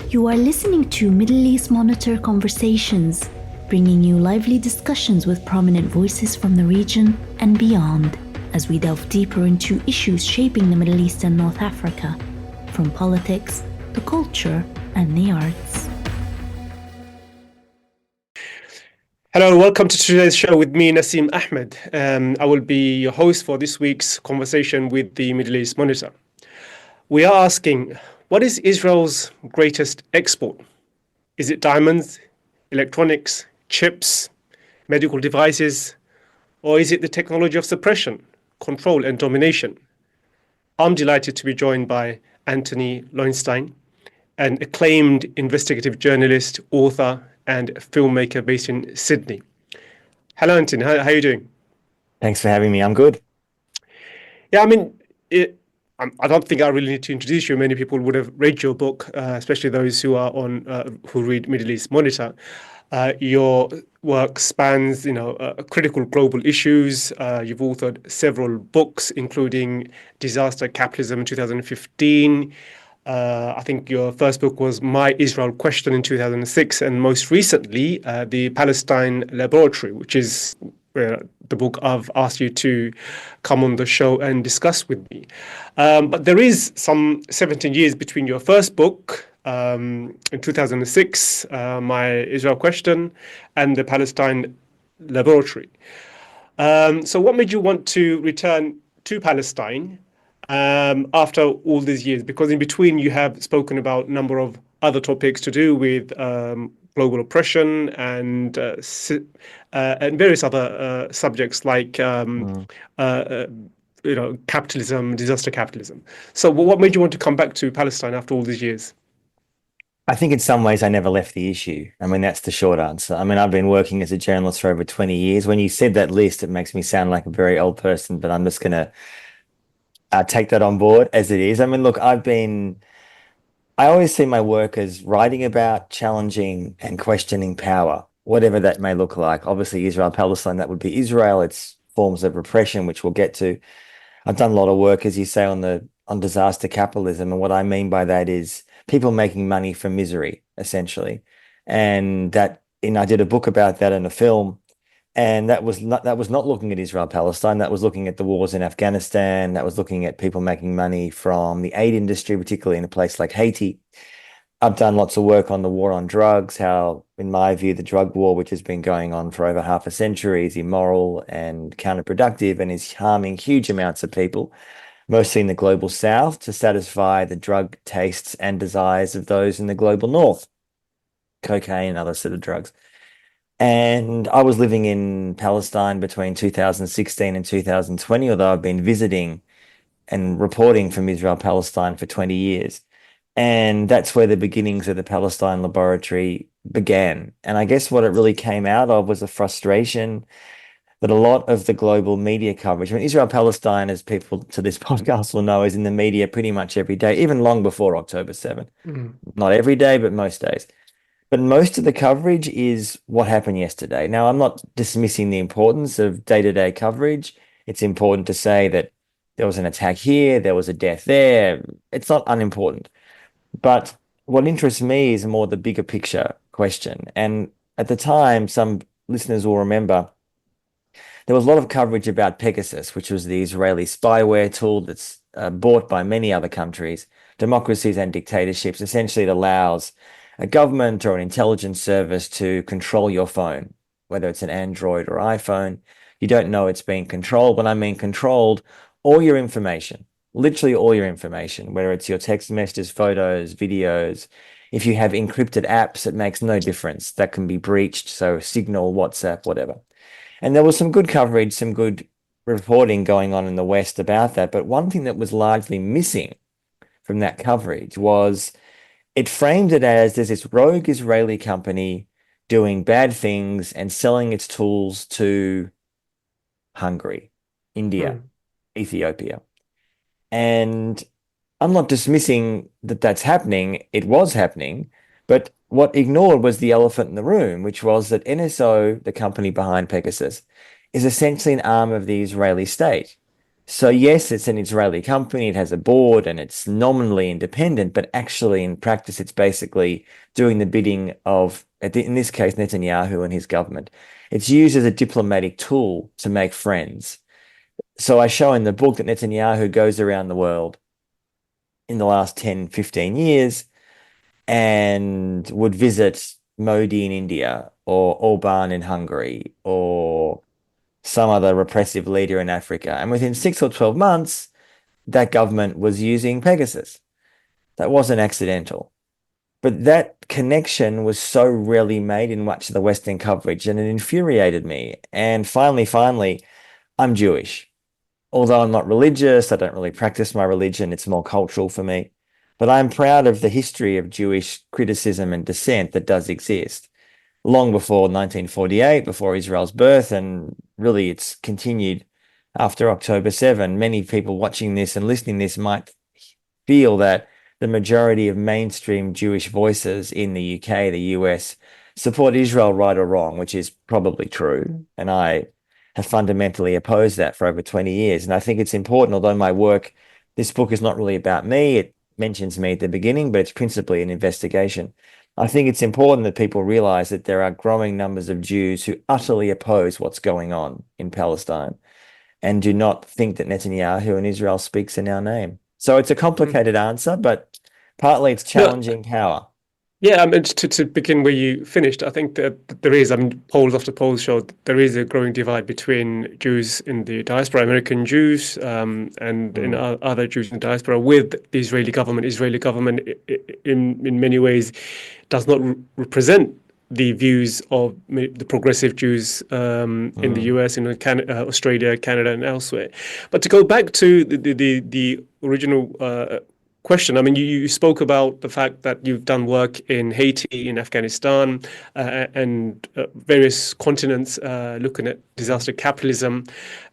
You are listening to Middle East Monitor Conversations, bringing you lively discussions with prominent voices from the region and beyond, as we delve deeper into issues shaping the Middle East and North Africa, from politics, the culture, and the arts. Hello and welcome to today's show with me, Nassim Ahmed. I will be your host for this week's conversation with the Middle East Monitor. We are asking, what is Israel's greatest export? Is it diamonds, electronics, chips, medical devices, or is it the technology of suppression, control, and domination? I'm delighted to be joined by Antony Loewenstein, an acclaimed investigative journalist, author, and filmmaker based in Sydney. Hello, Antony. How are you doing? Thanks for having me. I'm good. Yeah, I don't think I really need to introduce you. Many people would have read your book, especially those who are who read Middle East Monitor. Your work spans, critical global issues. You've authored several books, including Disaster Capitalism in 2015. I think your first book was My Israel Question in 2006, and most recently, the Palestine Laboratory, which is the book I've asked you to come on the show and discuss with me. But there is some 17 years between your first book in 2006, My Israel Question, and the Palestine Laboratory. So what made you want to return to Palestine after all these years? Because in between you have spoken about a number of other topics to do with global oppression and various other subjects like capitalism, disaster capitalism. So what made you want to come back to Palestine after all these years? I think in some ways I never left the issue. That's the short answer. I've been working as a journalist for over 20 years. When you said that list, it makes me sound like a very old person, but I'm just going to take that on board as it is. Look, I always see my work as writing about, challenging and questioning power, whatever that may look like. Obviously, Israel, Palestine, that would be Israel. It's forms of repression, which we'll get to. I've done a lot of work, as you say, on disaster capitalism. And what I mean by that is people making money from misery, essentially. And I did a book about that and a film. And that was not looking at Israel, Palestine. That was looking at the wars in Afghanistan. That was looking at people making money from the aid industry, particularly in a place like Haiti. I've done lots of work on the war on drugs, how, in my view, the drug war, which has been going on for over half a century, is immoral and counterproductive and is harming huge amounts of people, mostly in the global south, to satisfy the drug tastes and desires of those in the global north, cocaine and other sort of drugs. And I was living in Palestine between 2016 and 2020, although I've been visiting and reporting from Israel, Palestine for 20 years. And that's where the beginnings of the Palestine Laboratory began. And I guess what it really came out of was a frustration that a lot of the global media coverage, Israel, Palestine, as people to this podcast will know, is in the media pretty much every day, even long before October 7th. Not every day, but most days. But most of the coverage is what happened yesterday. Now, I'm not dismissing the importance of day-to-day coverage. It's important to say that there was an attack here, there was a death there. It's not unimportant. But what interests me is more the bigger picture question. And at the time, some listeners will remember, there was a lot of coverage about Pegasus, which was the Israeli spyware tool that's bought by many other countries, democracies and dictatorships. Essentially, it allows a government or an intelligence service to control your phone, whether it's an Android or iPhone. You don't know it's being controlled. When I mean controlled, all your information, literally all your information, whether it's your text messages, photos, videos. If you have encrypted apps, it makes no difference. That can be breached. So Signal, WhatsApp, whatever. And there was some good coverage, some good reporting going on in the West about that. But one thing that was largely missing from that coverage was it framed it as there's this rogue Israeli company doing bad things and selling its tools to Hungary, India, Ethiopia. And I'm not dismissing that that's happening. It was happening. But what ignored was the elephant in the room, which was that NSO, the company behind Pegasus, is essentially an arm of the Israeli state. So yes, it's an Israeli company, it has a board and it's nominally independent, but actually in practice, it's basically doing the bidding of, in this case, Netanyahu and his government. It's used as a diplomatic tool to make friends. So I show in the book that Netanyahu goes around the world in the last 10, 15 years and would visit Modi in India or Orban in Hungary or some other repressive leader in Africa. And within 6 or 12 months, that government was using Pegasus. That wasn't accidental. But that connection was so rarely made in much of the Western coverage, and it infuriated me. And finally, I'm Jewish. Although I'm not religious, I don't really practice my religion, it's more cultural for me. But I'm proud of the history of Jewish criticism and dissent that does exist. Long before 1948, before Israel's birth, and really it's continued after October 7. Many people watching this and listening to this might feel that the majority of mainstream Jewish voices in the UK, the US, support Israel right or wrong, which is probably true. And I have fundamentally opposed that for over 20 years. And I think it's important, although my work, this book is not really about me, it mentions me at the beginning, but it's principally an investigation. I think it's important that people realize that there are growing numbers of Jews who utterly oppose what's going on in Palestine and do not think that Netanyahu and Israel speaks in our name. So it's a complicated answer, but partly it's No, challenging power. yeah, I mean, to begin where you finished, I think that there is, I mean, polls after polls show that there is a growing divide between Jews in the diaspora, American Jews, and in other Jews in the diaspora with the Israeli government. Israeli government, in many ways, does not represent the views of the progressive Jews in the US, in Canada, Australia, Canada, and elsewhere. But to go back to the original question. I mean, you spoke about the fact that you've done work in Haiti, in Afghanistan, and various continents looking at disaster capitalism,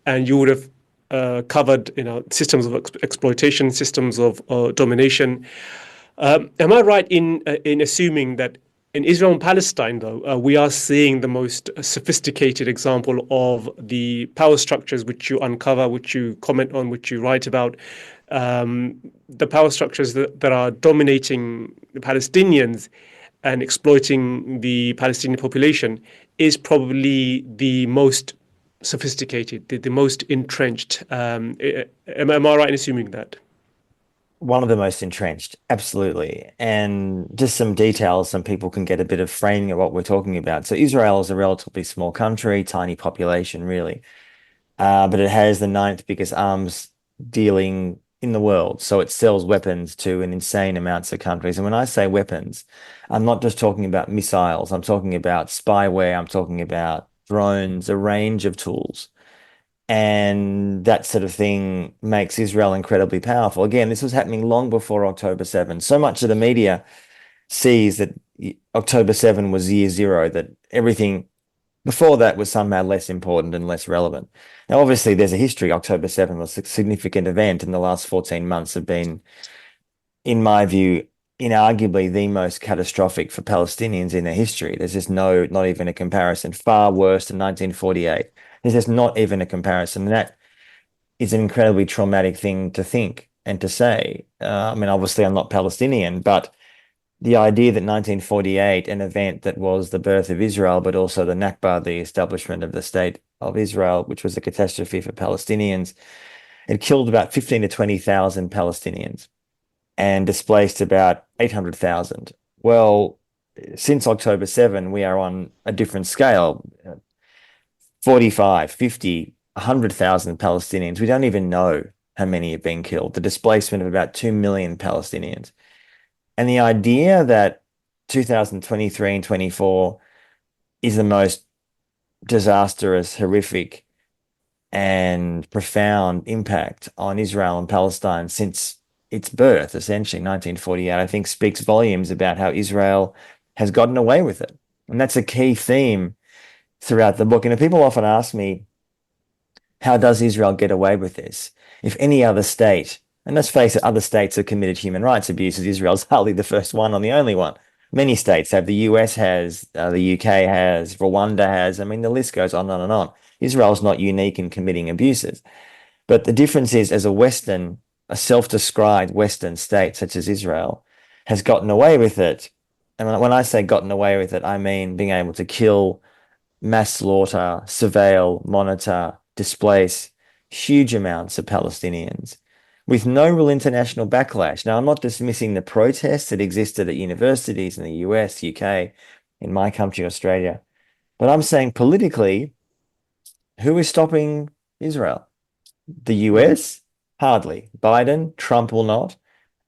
and you would have covered, systems of exploitation, systems of domination. Am I right in assuming that in Israel and Palestine, though, we are seeing the most sophisticated example of the power structures which you uncover, which you comment on, which you write about, the power structures that are dominating the Palestinians and exploiting the Palestinian population is probably the most sophisticated, the most entrenched. Am I right in assuming that? One of the most entrenched, absolutely. And just some details, some people can get a bit of framing of what we're talking about. So Israel is a relatively small country, tiny population, really. But it has the ninth biggest arms dealing in the world. So it sells weapons to an insane amounts of countries. And when I say weapons, I'm not just talking about missiles. I'm talking about spyware. I'm talking about drones, a range of tools. And that sort of thing makes Israel incredibly powerful. Again, this was happening long before October 7. So much of the media sees that October 7 was year zero, that everything before that was somehow less important and less relevant. Now, obviously, there's a history. October 7 was a significant event, and the last 14 months have been, in my view, inarguably the most catastrophic for Palestinians in their history. There's just not even a comparison. Far worse than 1948. There's just not even a comparison. And that is an incredibly traumatic thing to think and to say. I mean, obviously, I'm not Palestinian, but the idea that 1948, an event that was the birth of Israel, but also the Nakba, the establishment of the state of Israel, which was a catastrophe for Palestinians, it killed about 15 to 20,000 Palestinians and displaced about 800,000. Well, since October 7, we are on a different scale. 45, 50, 100,000 Palestinians. We don't even know how many have been killed. The displacement of about 2 million Palestinians. And the idea that 2023 and 24 is the most disastrous, horrific, and profound impact on Israel and Palestine since its birth, essentially 1948, I think speaks volumes about how Israel has gotten away with it. And that's a key theme throughout the book. And people often ask me, how does Israel get away with this? If any other state, and let's face it, other states have committed human rights abuses. Israel's hardly the first one or the only one. Many states have. The US has, the UK has, Rwanda has. I mean, the list goes on and on and on. Israel's not unique in committing abuses. But the difference is, as a self-described Western state such as Israel has gotten away with it. And when I say gotten away with it, I mean being able to kill, mass slaughter, surveil, monitor, displace huge amounts of Palestinians with no real international backlash. Now, I'm not dismissing the protests that existed at universities in the US, UK, in my country, Australia, but I'm saying politically, who is stopping Israel? The US? Hardly. Biden, Trump will not.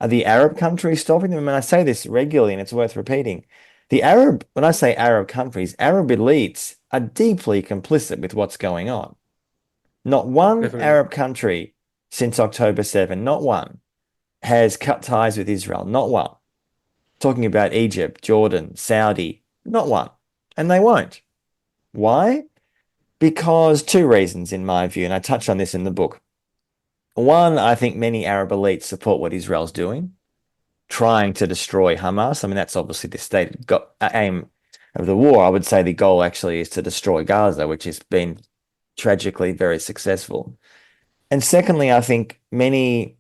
Are the Arab countries stopping them? I mean, I say this regularly and it's worth repeating. When I say Arab countries, Arab elites are deeply complicit with what's going on. Not one Definitely. Arab country since October 7, not one, has cut ties with Israel. Not one. Talking about Egypt, Jordan, Saudi, not one. And they won't. Why? Because two reasons, in my view, and I touch on this in the book. One, I think many Arab elites support what Israel's doing, trying to destroy Hamas. I mean, that's obviously the stated aim of the war. I would say the goal actually is to destroy Gaza, which has been tragically very successful. And secondly, I think many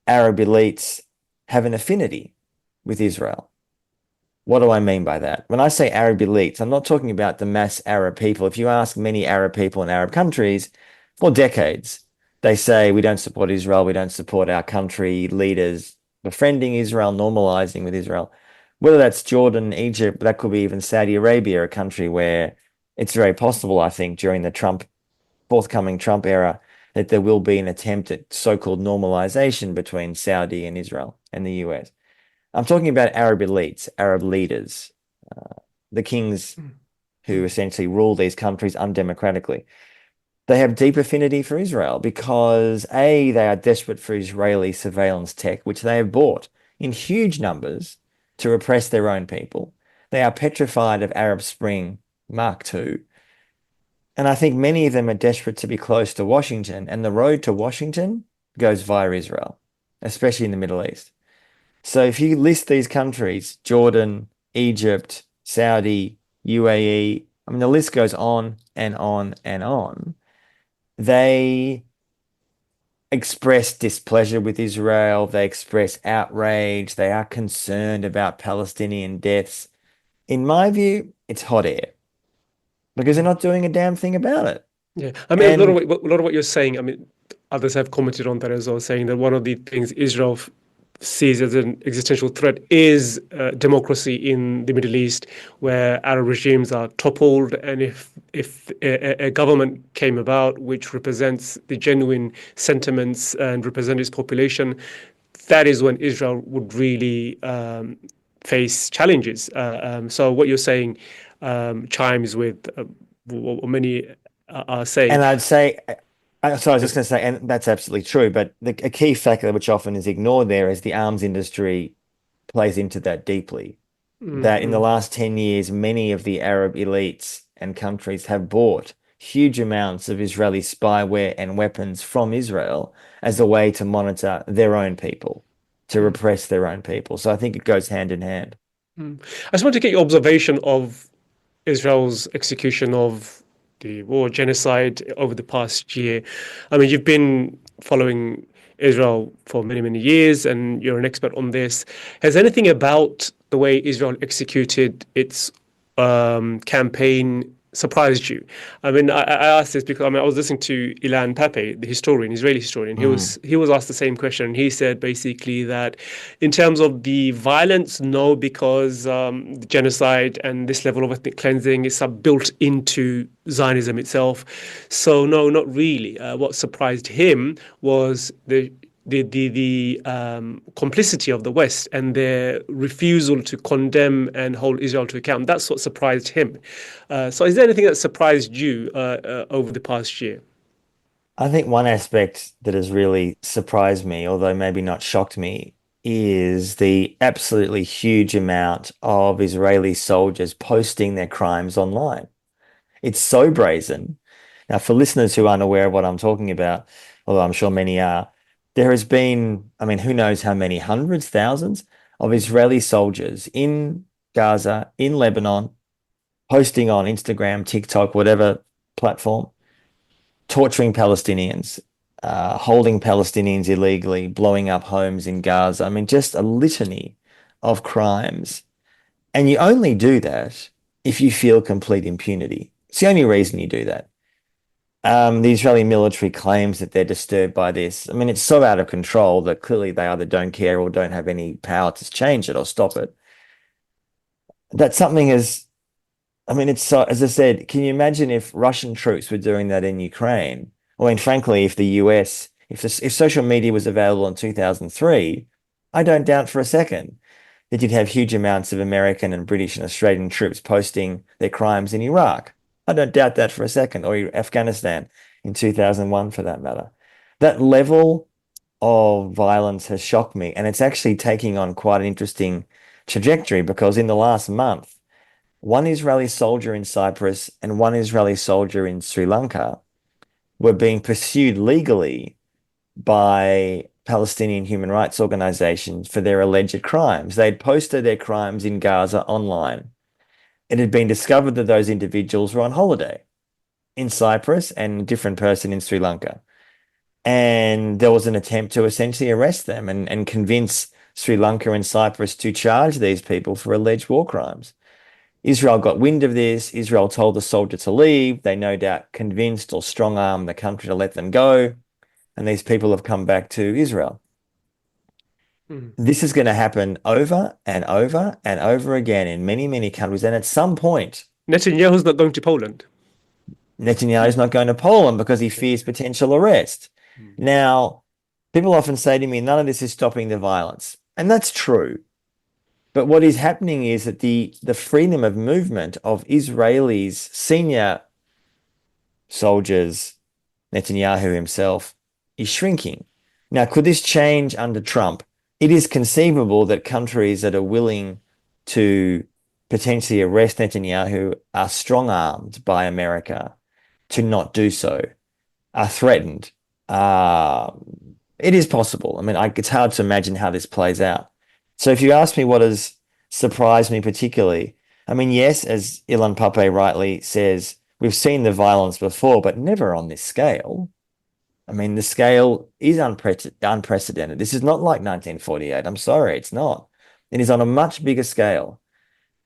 Arab elites have an affinity with Israel. What do I mean by that? When I say Arab elites, I'm not talking about the mass Arab people. If you ask many Arab people in Arab countries for decades, they say, we don't support Israel, we don't support our country leaders befriending Israel, normalizing with Israel. Whether that's Jordan, Egypt, that could be even Saudi Arabia, a country where it's very possible, I think, during the forthcoming Trump era, that there will be an attempt at so-called normalization between Saudi and Israel and the US. I'm talking about Arab elites, Arab leaders, the kings who essentially rule these countries undemocratically. They have deep affinity for Israel because A, they are desperate for Israeli surveillance tech, which they have bought in huge numbers to repress their own people. They are petrified of Arab Spring Mark II. And I think many of them are desperate to be close to Washington, and the road to Washington goes via Israel, especially in the Middle East. So if you list these countries, Jordan, Egypt, Saudi, UAE, I mean, the list goes on and on and on. They express displeasure with Israel. They express outrage. They are concerned about Palestinian deaths. In my view, it's hot air because they're not doing a damn thing about it. Yeah, I mean, And a lot of what you're saying, I mean, others have commented on that as well, saying that one of the things Israel sees as an existential threat is democracy in the Middle East, where Arab regimes are toppled, and if a government came about which represents the genuine sentiments and represent its population, that is when Israel would really face challenges. So what you're saying chimes with what many are saying. I'd say, so I was just going to say, and that's absolutely true, but a key factor which often is ignored there is the arms industry plays into that deeply. That in the last 10 years, many of the Arab elites and countries have bought huge amounts of Israeli spyware and weapons from Israel as a way to monitor their own people, to repress their own people. So I think it goes hand in hand. I just want to get your observation of Israel's execution of the war genocide over the past year. I mean, you've been following Israel for many, many years, and you're an expert on this. Has anything about the way Israel executed its campaign surprised you? I mean, I asked this because I was listening to Ilan Pappé, the historian, Israeli historian. He was asked the same question, and he said basically that in terms of the violence, no, because the genocide and this level of ethnic cleansing is built into Zionism itself. So no, not really. What surprised him was the complicity of the West and their refusal to condemn and hold Israel to account. That's what surprised him. So is there anything that surprised you over the past year? I think one aspect that has really surprised me, although maybe not shocked me, is the absolutely huge amount of Israeli soldiers posting their crimes online. It's so brazen. Now, for listeners who aren't aware of what I'm talking about, although I'm sure many are, there has been, I mean, who knows how many hundreds, thousands of Israeli soldiers in Gaza, in Lebanon, posting on Instagram, TikTok, whatever platform, torturing Palestinians, holding Palestinians illegally, blowing up homes in Gaza. I mean, just a litany of crimes. And you only do that if you feel complete impunity. It's the only reason you do that. The Israeli military claims that they're disturbed by this. I mean, it's so out of control that clearly they either don't care or don't have any power to change it or stop it. That something is, I mean, it's so, as I said, can you imagine if Russian troops were doing that in Ukraine? I mean, frankly, if the US, if social media was available in 2003, I don't doubt for a second that you'd have huge amounts of American and British and Australian troops posting their crimes in Iraq. I don't doubt that for a second, or Afghanistan in 2001 for that matter. That level of violence has shocked me, and it's actually taking on quite an interesting trajectory because in the last month, one Israeli soldier in Cyprus and one Israeli soldier in Sri Lanka were being pursued legally by Palestinian human rights organizations for their alleged crimes. They'd posted their crimes in Gaza online. It had been discovered that those individuals were on holiday in Cyprus and a different person in Sri Lanka. And there was an attempt to essentially arrest them and convince Sri Lanka and Cyprus to charge these people for alleged war crimes. Israel got wind of this. Israel told the soldier to leave. They no doubt convinced or strong-armed the country to let them go. And these people have come back to Israel. This is going to happen over and over and over again in many, many countries. And at some point, Netanyahu's not going to Poland. Netanyahu's not going to Poland because he fears potential arrest. Now, people often say to me, none of this is stopping the violence. And that's true. But what is happening is that the freedom of movement of Israelis, senior soldiers, Netanyahu himself, is shrinking. Now, could this change under Trump? It is conceivable that countries that are willing to potentially arrest Netanyahu are strong-armed by America to not do so, are threatened. It is possible. I mean, it's hard to imagine how this plays out. So if you ask me what has surprised me particularly, I mean, yes, as Ilan Pape rightly says, we've seen the violence before, but never on this scale. I mean, the scale is unprecedented. This is not like 1948. I'm sorry, it's not. It is on a much bigger scale.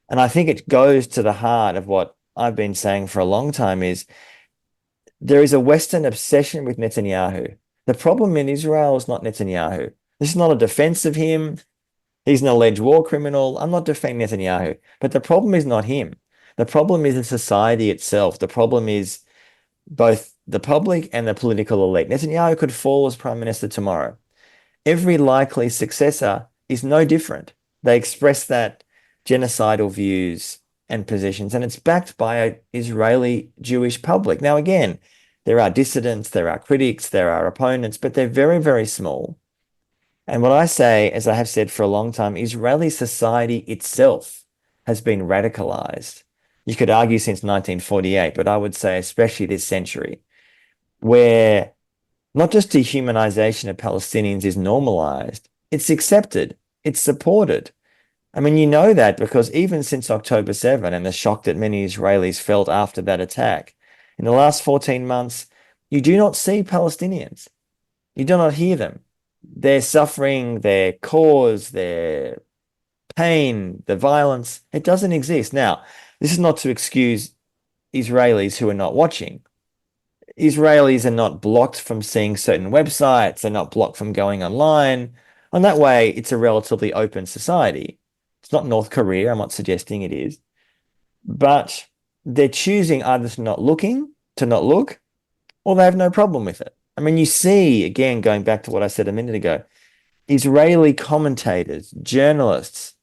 And I think it goes to the heart of what I've been saying for a long time is there is a Western obsession with Netanyahu. The problem in Israel is not Netanyahu. This is not a defense of him. He's an alleged war criminal. I'm not defending Netanyahu. But the problem is not him. The problem is the society itself. The problem is both the public and the political elite. Netanyahu could fall as prime minister tomorrow. Every likely successor is no different. They express that genocidal views and positions, and it's backed by an Israeli Jewish public. Now, again, there are dissidents, there are critics, there are opponents, but they're very, very small. And what I say, as I have said for a long time, Israeli society itself has been radicalized. You could argue since 1948, but I would say especially this century, where not just dehumanization of Palestinians is normalized, it's accepted, it's supported. I mean, you know that because even since October 7 and the shock that many Israelis felt after that attack, in the last 14 months, you do not see Palestinians. You do not hear them. Their suffering, their cause, their pain, the violence, it doesn't exist. Now, this is not to excuse Israelis who are not watching. Israelis are not blocked from seeing certain websites. They're not blocked from going online. And that way, it's a relatively open society. It's not North Korea. I'm not suggesting it is. But they're choosing either to not look, or they have no problem with it. I mean, you see, again, going back to what I said a minute ago, Israeli commentators, journalists,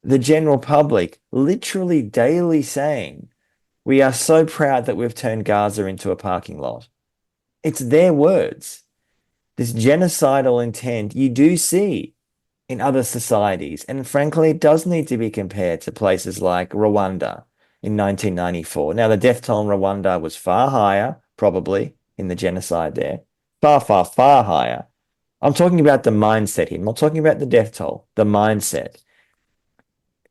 the general public literally daily saying, we are so proud that we've turned Gaza into a parking lot. It's their words. This genocidal intent you do see in other societies. And frankly, it does need to be compared to places like Rwanda in 1994. Now, the death toll in Rwanda was far higher, probably, in the genocide there. Far, far, far higher. I'm talking about the mindset here. I'm not talking about the death toll, the mindset.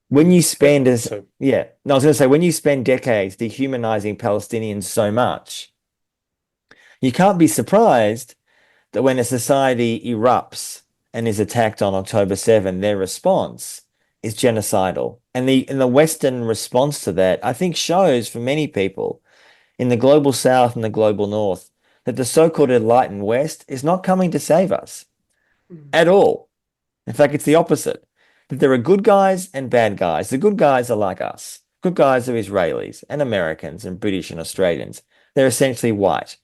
When you spend I was going to say, when you spend decades dehumanizing Palestinians so much, you can't be surprised that when a society erupts and is attacked on October 7, their response is genocidal. And the Western response to that, I think, shows for many people in the global South and the global North that the so-called enlightened West is not coming to save us at all. In fact, it's the opposite. That there are good guys and bad guys. The good guys are like us. Good guys are Israelis and Americans and British and Australians. They're essentially white.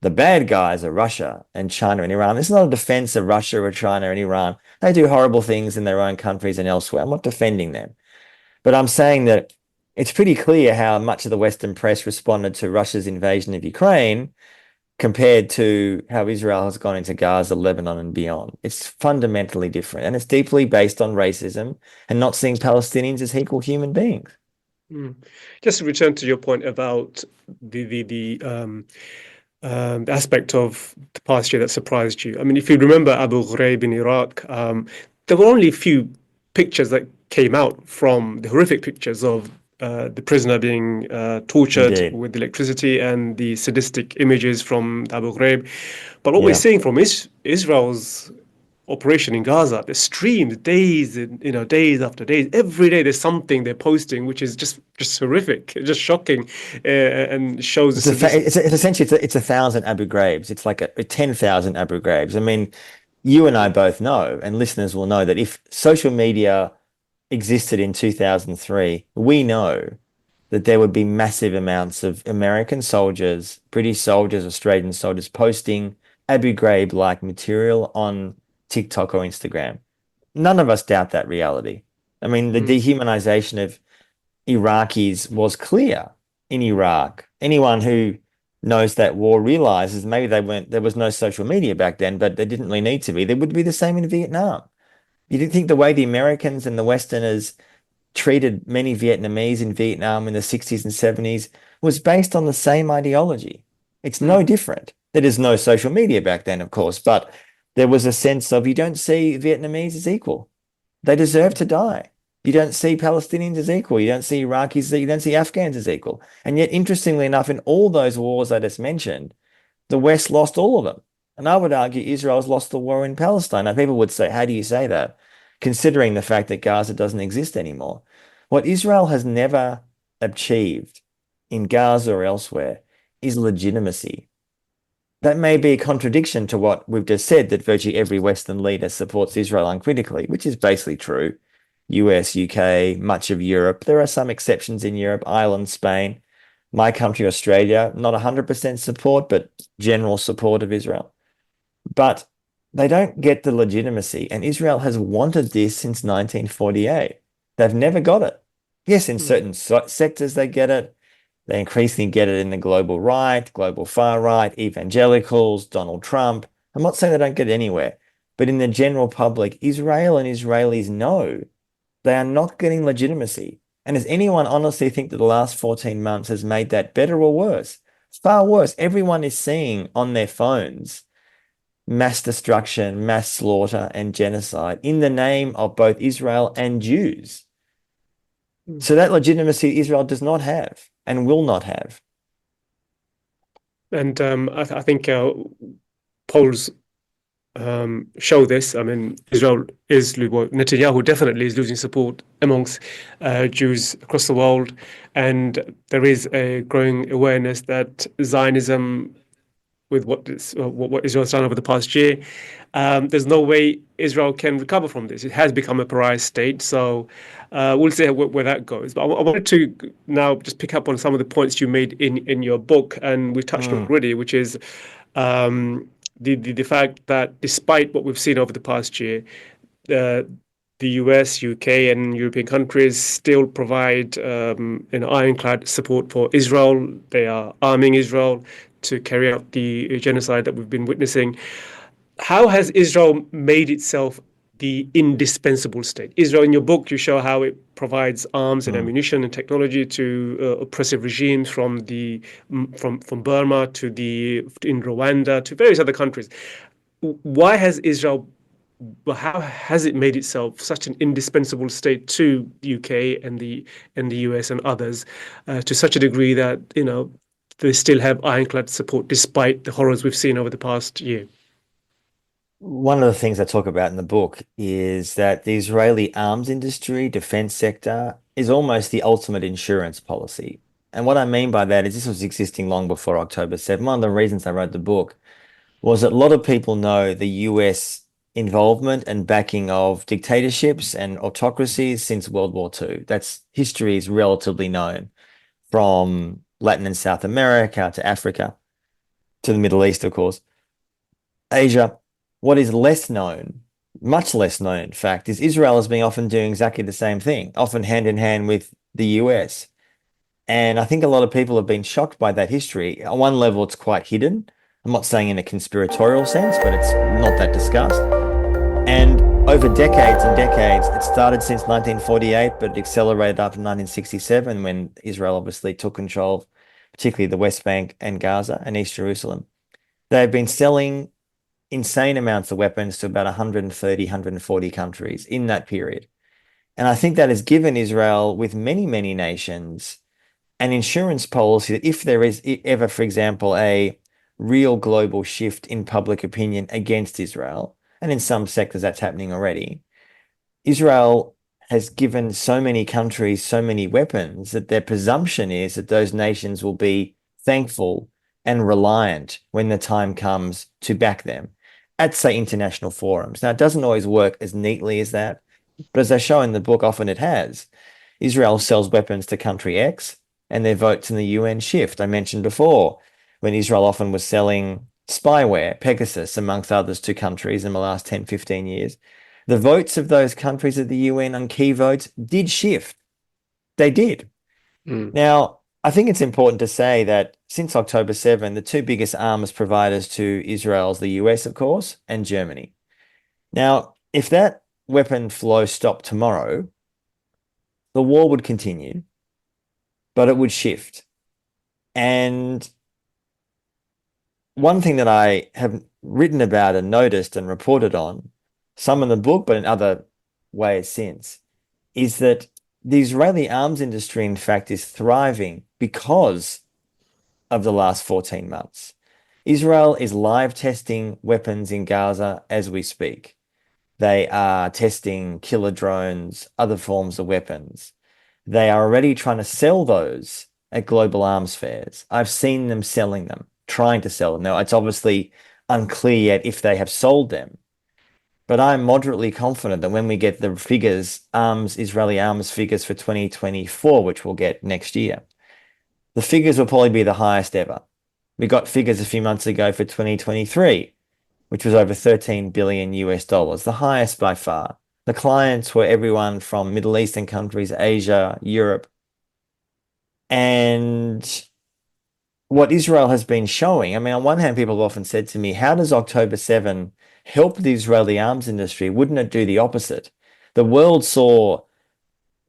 The bad guys are Russia and China and Iran. This is not a defense of Russia or China and Iran. They do horrible things in their own countries and elsewhere. I'm not defending them. But I'm saying that it's pretty clear how much of the Western press responded to Russia's invasion of Ukraine compared to how Israel has gone into Gaza, Lebanon, and beyond. It's fundamentally different. And it's deeply based on racism and not seeing Palestinians as equal human beings. Just to return to your point about the aspect of the past year that surprised you. I mean, if you remember Abu Ghraib in Iraq, there were only a few pictures that came out from the horrific pictures of the prisoner being tortured Indeed. with electricity and the sadistic images from Abu Ghraib. But what we're seeing from Israel's operation in Gaza, the streams, days after days, every day there's something they're posting which is just horrific, just shocking, and shows. It's essentially 1,000 Abu Ghraibs. It's like a 10,000 Abu Ghraibs. I mean, you and I both know, and listeners will know, that if social media existed in 2003, we know that there would be massive amounts of American soldiers, British soldiers, Australian soldiers posting Abu Ghraib-like material on TikTok or Instagram. None of us doubt that reality. I mean, the dehumanization of Iraqis was clear in Iraq. Anyone who knows that war realizes maybe there was no social media back then, but there didn't really need to be. There would be the same in Vietnam. You didn't think the way the Americans and the Westerners treated many Vietnamese in Vietnam in the 60s and 70s was based on the same ideology. It's no different. There is no social media back then, of course, but there was a sense of you don't see Vietnamese as equal. They deserve to die. You don't see Palestinians as equal. You don't see Iraqis, you don't see Afghans as equal. And yet, interestingly enough, in all those wars I just mentioned, the West lost all of them. And I would argue Israel's lost the war in Palestine. Now, people would say, how do you say that? Considering the fact that Gaza doesn't exist anymore. What Israel has never achieved in Gaza or elsewhere is legitimacy. That may be a contradiction to what we've just said, that virtually every Western leader supports Israel uncritically, which is basically true. US, UK, much of Europe. There are some exceptions in Europe, Ireland, Spain, my country, Australia, not 100% support, but general support of Israel. But they don't get the legitimacy, and Israel has wanted this since 1948. They've never got it. Yes, in certain sectors they get it. They increasingly get it in the global right, global far right, evangelicals, Donald Trump. I'm not saying they don't get it anywhere, but in the general public, Israel and Israelis know they are not getting legitimacy. And does anyone honestly think that the last 14 months has made that better or worse? Far worse. Everyone is seeing on their phones mass destruction, mass slaughter, and genocide in the name of both Israel and Jews. So that legitimacy Israel does not have and will not have. And I think polls show this. I mean, Netanyahu definitely is losing support amongst Jews across the world, and there is a growing awareness that Zionism, with what Israel's done over the past year, there's no way Israel can recover from this. It has become a pariah state, so we'll see where that goes. But I wanted to now just pick up on some of the points you made in your book, and we touched on already, which is the fact that despite what we've seen over the past year, the US, UK, and European countries still provide ironclad support for Israel. They are arming Israel to carry out the genocide that we've been witnessing. How has Israel made itself the indispensable state? Israel, in your book, you show how it provides arms and ammunition and technology to oppressive regimes from Burma to in Rwanda to various other countries. Why has Israel? How has it made itself such an indispensable state to the UK and the US and others to such a degree that they still have ironclad support despite the horrors we've seen over the past year? one of the things I talk about in the book is that the Israeli arms industry, defense sector, is almost the ultimate insurance policy. And what I mean by that is this was existing long before October 7. One of the reasons I wrote the book was that a lot of people know the US involvement and backing of dictatorships and autocracies since World War II. That's history is relatively known from Latin and South America to Africa to the Middle East, of course. Asia, what is less known, much less known, in fact, is Israel has been often doing exactly the same thing, often hand in hand with the US. And I think a lot of people have been shocked by that history. On one level, it's quite hidden. I'm not saying in a conspiratorial sense, but it's not that discussed. And over decades and decades, it started since 1948, but it accelerated after 1967 when Israel obviously took control, particularly the West Bank and Gaza and East Jerusalem. They've been selling insane amounts of weapons to about 130, 140 countries in that period. And I think that has given Israel, with many, many nations, an insurance policy that if there is ever, for example, a real global shift in public opinion against Israel, and in some sectors that's happening already, Israel has given so many countries so many weapons that their presumption is that those nations will be thankful and reliant when the time comes to back them at, say, international forums. Now, it doesn't always work as neatly as that, but as I show in the book, often it has. Israel sells weapons to country X and their votes in the UN shift. I mentioned before when Israel often was selling spyware, Pegasus, amongst others, to countries in the last 10, 15 years. The votes of those countries at the UN on key votes did shift. They did. Now, I think it's important to say that since October 7, the two biggest arms providers to Israel is the US, of course, and Germany. Now, if that weapon flow stopped tomorrow, the war would continue, but it would shift. And one thing that I have written about and noticed and reported on, some in the book, but in other ways since, is that the Israeli arms industry, in fact, is thriving because of the last 14 months. Israel is live testing weapons in Gaza as we speak. They are testing killer drones, other forms of weapons. They are already trying to sell those at global arms fairs. I've seen them selling them, trying to sell them. Now, it's obviously unclear yet if they have sold them. But I'm moderately confident that when we get the figures, Israeli arms figures for 2024, which we'll get next year, the figures will probably be the highest ever. We got figures a few months ago for 2023, which was over 13 billion US dollars, the highest by far. The clients were everyone from Middle Eastern countries, Asia, Europe. And what Israel has been showing, I mean, on one hand, people have often said to me, how does October 7 help the Israeli arms industry? Wouldn't it do the opposite? The world saw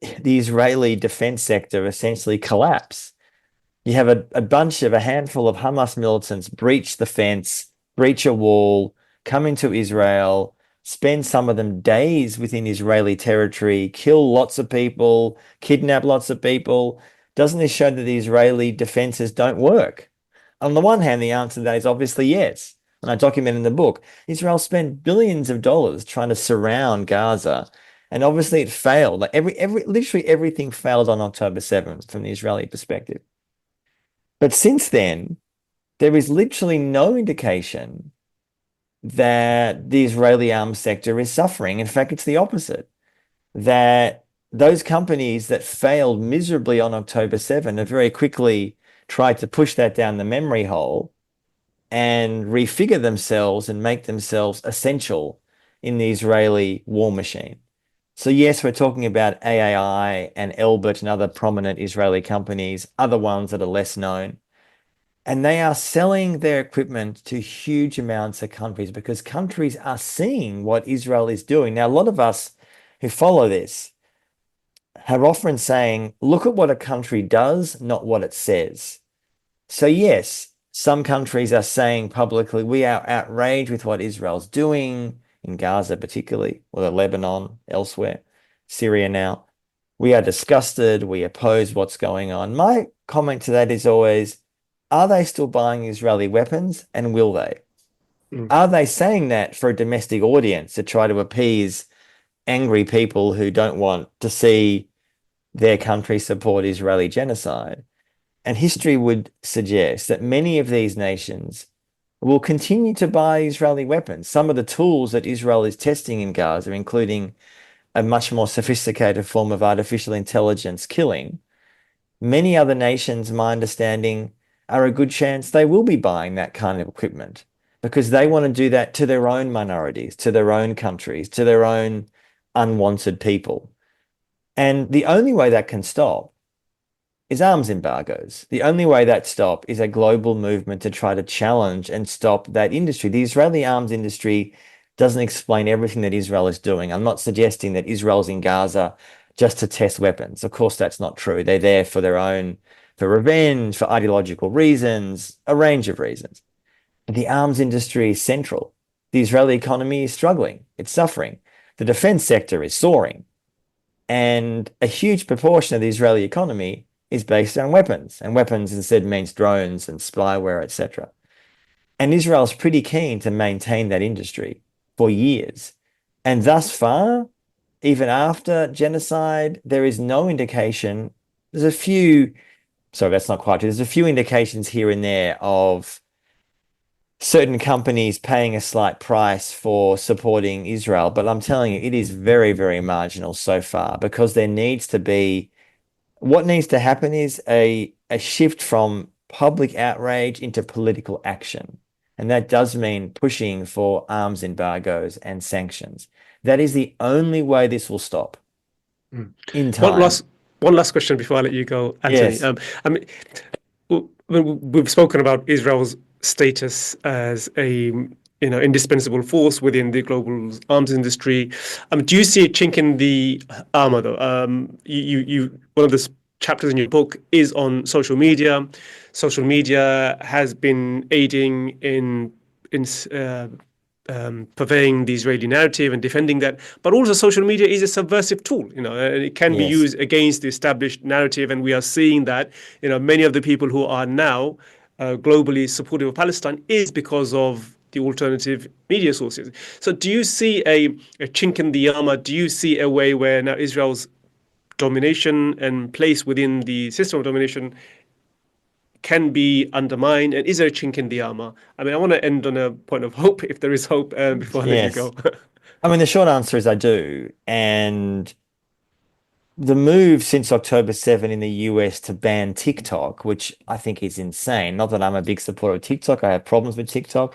the Israeli defense sector essentially collapse. You have a handful of Hamas militants breach the fence, breach a wall, come into Israel, spend some of them days within Israeli territory, kill lots of people, kidnap lots of people. Doesn't this show that the Israeli defenses don't work? On the one hand, the answer to that is obviously yes. And I document in the book, Israel spent billions of dollars trying to surround Gaza. And obviously it failed. Like literally everything failed on October 7th from the Israeli perspective. But since then, there is literally no indication that the Israeli arms sector is suffering. In fact, it's the opposite. That those companies that failed miserably on October 7 have very quickly tried to push that down the memory hole and refigure themselves and make themselves essential in the Israeli war machine. So yes, we're talking about AAI and Elbit and other prominent Israeli companies, other ones that are less known. And they are selling their equipment to huge amounts of countries because countries are seeing what Israel is doing. Now, a lot of us who follow this are often saying, look at what a country does, not what it says. So yes, some countries are saying publicly, we are outraged with what Israel's doing in Gaza particularly, or Lebanon, elsewhere, Syria now. We are disgusted. We oppose what's going on. My comment to that is always, are they still buying Israeli weapons and will they? Mm. Are they saying that for a domestic audience to try to appease angry people who don't want to see their country support Israeli genocide? And history would suggest that many of these nations will continue to buy Israeli weapons. Some of the tools that Israel is testing in Gaza, including a much more sophisticated form of artificial intelligence killing, many other nations, my understanding, are a good chance they will be buying that kind of equipment because they want to do that to their own minorities, to their own countries, to their own unwanted people. And the only way that can stop is arms embargoes. The only way that stop is a global movement to try to challenge and stop that industry. The Israeli arms industry doesn't explain everything that Israel is doing. I'm not suggesting that Israel's in Gaza just to test weapons. Of course, that's not true. They're there for their own, for revenge, for ideological reasons, a range of reasons. But the arms industry is central. The Israeli economy is struggling. It's suffering. The defense sector is soaring. And a huge proportion of the Israeli economy is based on weapons. And weapons instead means drones and spyware, etc. And Israel's pretty keen to maintain that industry for years. And thus far, even after genocide, there is no indication. There's a few, sorry, that's not quite true. There's a few indications here and there of certain companies paying a slight price for supporting Israel. But I'm telling you, it is very, very marginal so far because there needs to be, what needs to happen is a shift from public outrage into political action. And that does mean pushing for arms embargoes and sanctions. That is the only way this will stop in One time. last one last question before I let you go, Anthony. Yes. I mean, we've spoken about Israel's status as a indispensable force within the global arms industry. Do you see a chink in the armor though? You one of the chapters in your book is on social media. Social media has been aiding in purveying the Israeli narrative and defending that. But also, social media is a subversive tool. And it can be Yes. used against the established narrative, and we are seeing that. Many of the people who are now globally supportive of Palestine is because of the alternative media sources. So, do you see a chink in the armor? Do you see a way where now Israel's domination and place within the system of domination can be undermined, and is there a chink in the armor? I mean, I want to end on a point of hope, if there is hope, before I let you Yes. go. I mean, the short answer is I do. And the move since October 7 in the US to ban TikTok, which I think is insane. Not that I'm a big supporter of TikTok. I have problems with TikTok.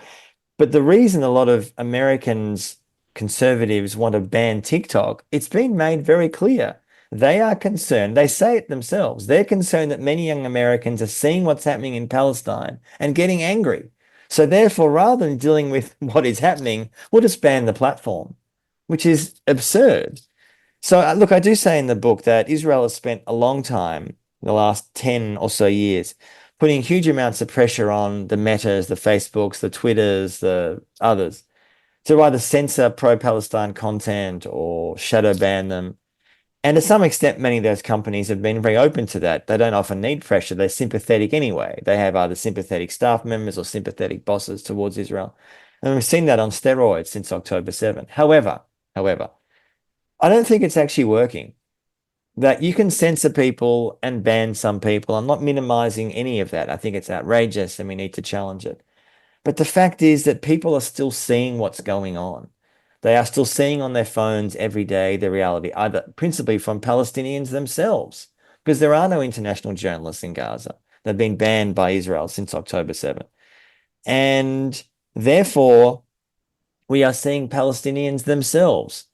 But the reason a lot of Americans, conservatives, want to ban TikTok, it's been made very clear. They are concerned, they say it themselves, they're concerned that many young Americans are seeing what's happening in Palestine and getting angry. So therefore, rather than dealing with what is happening, we'll just ban the platform, which is absurd. So look, I do say in the book that Israel has spent a long time, the last 10 or so years, putting huge amounts of pressure on the Metas, the Facebooks, the Twitters, the others, to either censor pro-Palestine content or shadow ban them. And to some extent, many of those companies have been very open to that. They don't often need pressure. They're sympathetic anyway. They have either sympathetic staff members or sympathetic bosses towards Israel. And we've seen that on steroids since October 7. However, I don't think it's actually working. That you can censor people and ban some people. I'm not minimizing any of that. I think it's outrageous and we need to challenge it. But the fact is that people are still seeing what's going on. They are still seeing on their phones every day the reality, either principally from Palestinians themselves, because there are no international journalists in Gaza. They've been banned by Israel since October 7. And therefore, we are seeing Palestinians themselves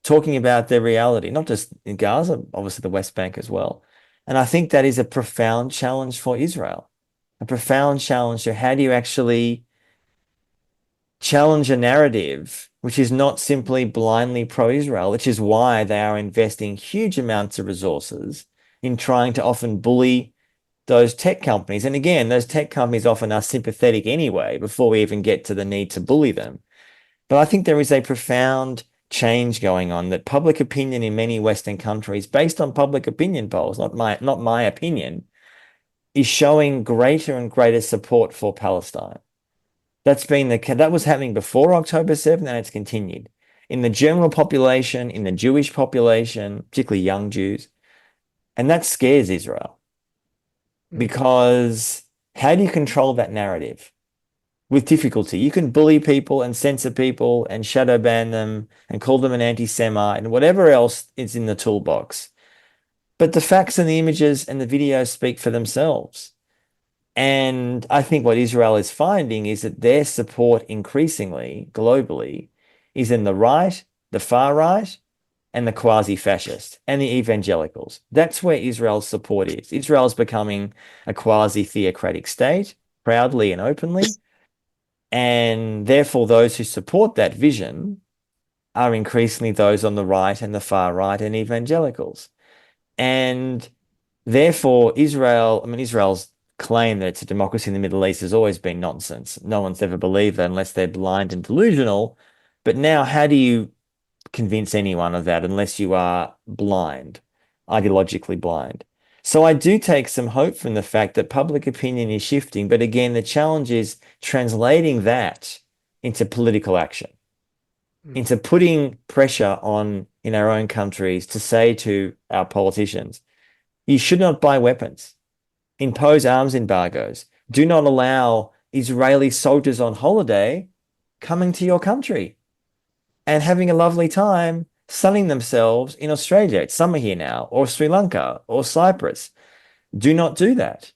talking about their reality, not just in Gaza, obviously the West Bank as well. And I think that is a profound challenge for Israel, a profound challenge to how do you actually challenge a narrative which is not simply blindly pro-Israel, which is why they are investing huge amounts of resources in trying to often bully those tech companies. And again, those tech companies often are sympathetic anyway, before we even get to the need to bully them. But I think there is a profound change going on, that public opinion in many Western countries, based on public opinion polls, not my opinion, is showing greater and greater support for Palestine. That was happening before October 7th, and it's continued. In the general population, in the Jewish population, particularly young Jews. And that scares Israel. Because how do you control that narrative? With difficulty. You can bully people and censor people and shadow ban them and call them an anti-Semite and whatever else is in the toolbox. But the facts and the images and the videos speak for themselves. And I think what Israel is finding is that their support increasingly, globally, is in the right, the far right, and the quasi-fascist and the evangelicals. That's where Israel's support is. Israel's becoming a quasi-theocratic state, proudly and openly. And therefore, those who support that vision are increasingly those on the right and the far right and evangelicals. And therefore, Israel's claim that it's a democracy in the Middle East has always been nonsense. No one's ever believed that unless they're blind and delusional. But now, how do you convince anyone of that unless you are blind, ideologically blind? So I do take some hope from the fact that public opinion is shifting. But again, the challenge is translating that into political action, into putting pressure on in our own countries to say to our politicians, you should not buy weapons, impose arms embargoes, do not allow Israeli soldiers on holiday coming to your country and having a lovely time sunning themselves in Australia. It's summer here now, or Sri Lanka, or Cyprus. Do not do that.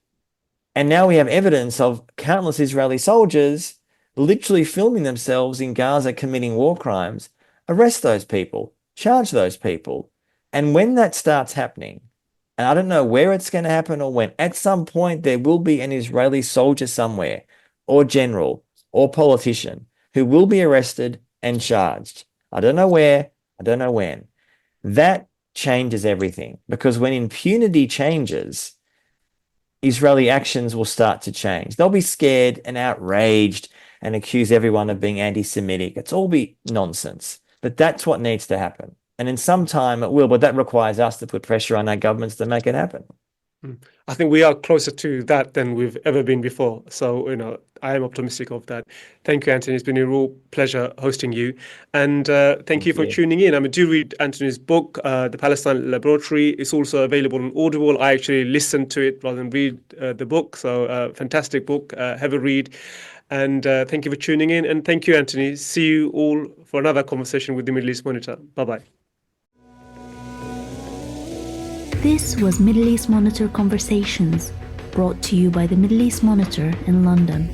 And now we have evidence of countless Israeli soldiers literally filming themselves in Gaza committing war crimes. Arrest those people, charge those people. And when that starts happening, and I don't know where it's going to happen or when, at some point there will be an Israeli soldier somewhere, or general, or politician, who will be arrested and charged. I don't know where, I don't know when. That changes everything, because when impunity changes, Israeli actions will start to change. They'll be scared and outraged and accuse everyone of being anti-Semitic. It's all be nonsense. But that's what needs to happen. And in some time it will, but that requires us to put pressure on our governments to make it happen. I think we are closer to that than we've ever been before. So, I am optimistic of that. Thank you, Antony. It's been a real pleasure hosting you. And thank you for tuning in. Do read Antony's book, The Palestine Laboratory. It's also available on Audible. I actually listened to it rather than read the book. So fantastic book. Have a read. And thank you for tuning in. And thank you, Antony. See you all for another conversation with the Middle East Monitor. Bye-bye. This was Middle East Monitor Conversations, brought to you by the Middle East Monitor in London.